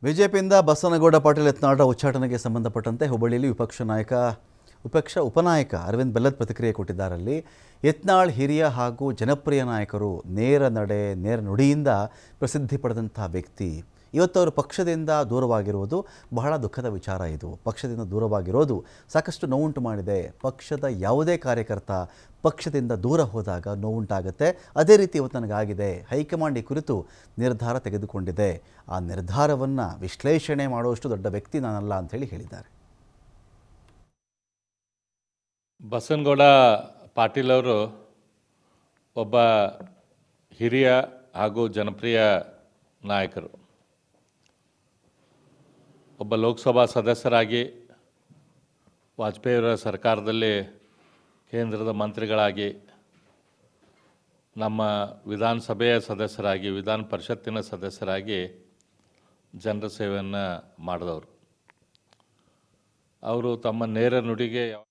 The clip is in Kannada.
ಬಿಜೆಪಿಯಿಂದ ಬಸನಗೌಡ ಪಾಟೀಲ್ ಯತ್ನಾಳರ ಉಚ್ಚಾಟನೆಗೆ ಸಂಬಂಧಪಟ್ಟಂತೆ ಹುಬ್ಬಳ್ಳಿಯಲ್ಲಿ ವಿಪಕ್ಷ ಉಪನಾಯಕ ಅರವಿಂದ್ ಬೆಲ್ಲದ್ ಪ್ರತಿಕ್ರಿಯೆ ಕೊಟ್ಟಿದ್ದಾರಲ್ಲಿ ಯತ್ನಾಳ್ ಹಿರಿಯ ಹಾಗೂ ಜನಪ್ರಿಯ ನಾಯಕರು, ನೇರ ನಡೆ ನೇರ ನುಡಿಯಿಂದ ಪ್ರಸಿದ್ಧಿ ಪಡೆದಂಥ ವ್ಯಕ್ತಿ. ಇವತ್ತು ಅವರು ಪಕ್ಷದಿಂದ ದೂರವಾಗಿರುವುದು ಬಹಳ ದುಃಖದ ವಿಚಾರ. ಇದು ಪಕ್ಷದಿಂದ ದೂರವಾಗಿರೋದು ಸಾಕಷ್ಟು ನೋವುಂಟು ಮಾಡಿದೆ. ಪಕ್ಷದ ಯಾವುದೇ ಕಾರ್ಯಕರ್ತ ಪಕ್ಷದಿಂದ ದೂರ ಹೋದಾಗ ನೋವುಂಟಾಗುತ್ತೆ. ಅದೇ ರೀತಿ ಇವತ್ತು ನನಗಾಗಿದೆ. ಹೈಕಮಾಂಡ್ ಈ ಕುರಿತು ನಿರ್ಧಾರ ತೆಗೆದುಕೊಂಡಿದೆ. ಆ ನಿರ್ಧಾರವನ್ನು ವಿಶ್ಲೇಷಣೆ ಮಾಡುವಷ್ಟು ದೊಡ್ಡ ವ್ಯಕ್ತಿ ನಾನಲ್ಲ ಅಂಥೇಳಿ ಹೇಳಿದ್ದಾರೆ. ಬಸನಗೌಡ ಪಾಟೀಲ್ ಅವರು ಒಬ್ಬ ಹಿರಿಯ ಹಾಗೂ ಜನಪ್ರಿಯ ನಾಯಕರು. ಒಬ್ಬ ಲೋಕಸಭಾ ಸದಸ್ಯರಾಗಿ ವಾಜಪೇಯಿಯವರ ಸರ್ಕಾರದಲ್ಲಿ ಕೇಂದ್ರದ ಮಂತ್ರಿಗಳಾಗಿ, ನಮ್ಮ ವಿಧಾನಸಭೆಯ ಸದಸ್ಯರಾಗಿ, ವಿಧಾನ ಪರಿಷತ್ತಿನ ಸದಸ್ಯರಾಗಿ ಜನರ ಸೇವೆಯನ್ನು ಮಾಡಿದವರು. ಅವರು ತಮ್ಮ ನೇರ ನುಡಿಗೆ